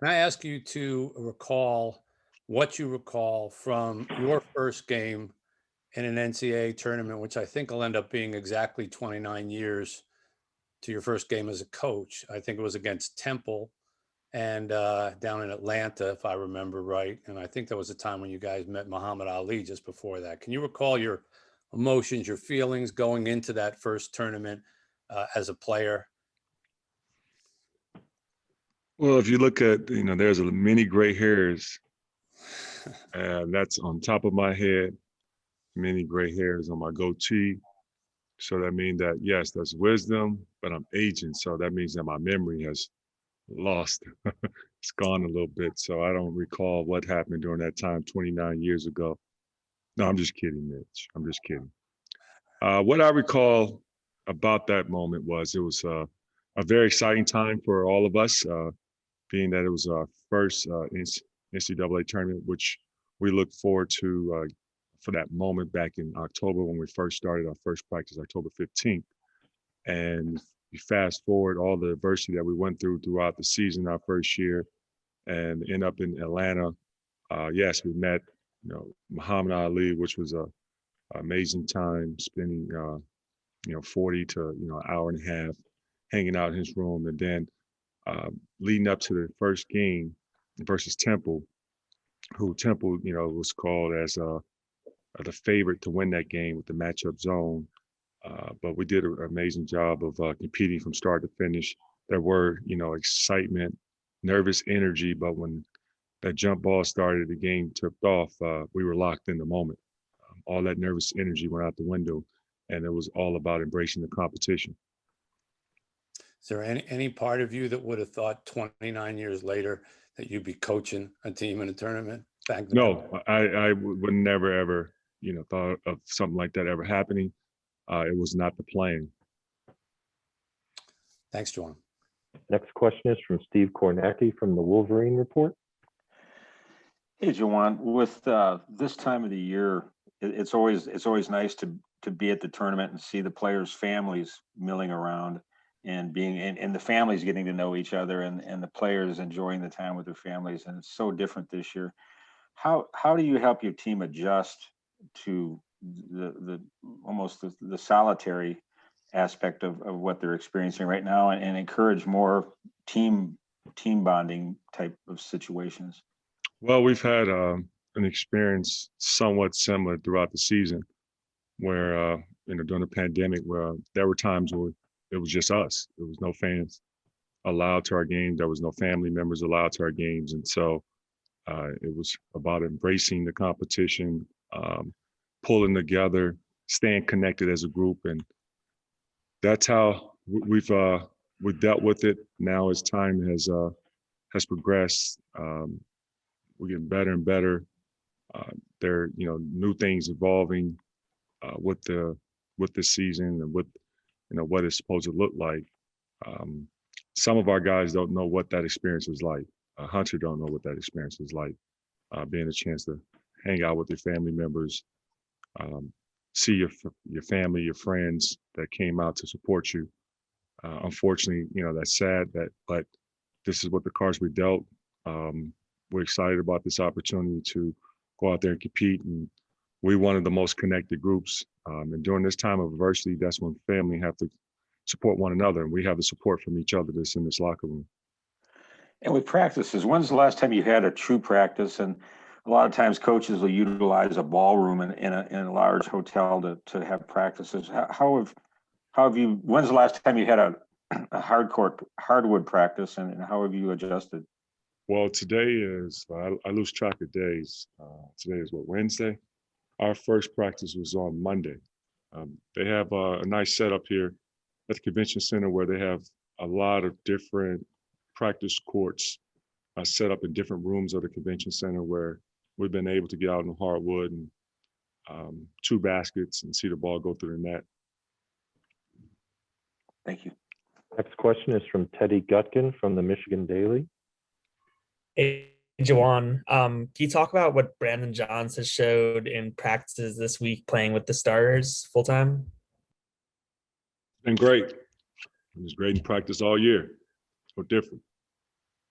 Can I ask you to recall what you recall from your first game in an NCAA tournament, which I think will end up being exactly 29 years to your first game as a coach? I think it was against Temple and down in Atlanta, if I remember right. And I think that was the time when you guys met Muhammad Ali just before that. Can you recall your emotions, your feelings going into that first tournament as a player? Well, if you look at, there's many gray hairs, and that's on top of my head, many gray hairs on my goatee. So that means that, yes, that's wisdom, but I'm aging. So that means that my memory has lost. It's gone a little bit. So I don't recall what happened during that time 29 years ago. No, I'm just kidding, Mitch. I'm just kidding. What I recall about that moment was it was a very exciting time for all of us. Being that it was our first NCAA tournament, which we look forward to for that moment back in October when we first started our first practice, October 15th. And you fast forward all the adversity that we went through throughout the season, our first year, and end up in Atlanta. Yes, we met, Muhammad Ali, which was a amazing time spending, 40 to, an hour and a half hanging out in his room. And then leading up to the first game versus Temple, who Temple, was called as the favorite to win that game with the matchup zone. But we did an amazing job of competing from start to finish. There were, excitement, nervous energy, but when that jump ball started, the game tipped off, we were locked in the moment. All that nervous energy went out the window, and it was all about embracing the competition. Is there any part of you that would have thought 29 years later that you'd be coaching a team in a tournament back then? No, I would never, ever, thought of something like that ever happening. It was not the plan. Thanks, Juwan. Next question is from Steve Kornacki from the Wolverine Report. Hey, Juwan, with this time of the year, it's always nice to be at the tournament and see the players' families milling around and being and the families getting to know each other and the players enjoying the time with their families. And it's so different this year. How do you help your team adjust to the almost the solitary aspect of what they're experiencing right now and encourage more team bonding type of situations? Well, we've had an experience somewhat similar throughout the season where, during the pandemic, where there were times where it was just us. There was no fans allowed to our games. There was no family members allowed to our games. And so it was about embracing the competition, pulling together, staying connected as a group. And that's how we've dealt with it. Now as time has progressed, we're getting better and better. There are, new things evolving with the season and with, what it's supposed to look like. Some of our guys don't know what that experience is like. Hunter don't know what that experience is like. Being a chance to hang out with your family members, see your family, your friends that came out to support you. Unfortunately, that's sad but this is what the cards were dealt. We're excited about this opportunity to go out there and compete. And we're one of the most connected groups. And during this time of adversity, that's when family have to support one another. And we have the support from each other that's in this locker room. And with practices, when's the last time you had a true practice? And a lot of times coaches will utilize a ballroom in a large hotel to have practices. How have you, when's the last time you had a hardwood practice and how have you adjusted? Well, today is, I lose track of days. Today is Wednesday? Our first practice was on Monday. They have a nice setup here at the convention center where they have a lot of different practice courts set up in different rooms of the convention center where we've been able to get out in the hardwood and 2 baskets and see the ball go through the net. Thank you. Next question is from Teddy Gutkin from the Michigan Daily. Hey, Juwan, can you talk about what Brandon Johns has showed in practices this week playing with the starters full time? Been great. It was great in practice all year. No different.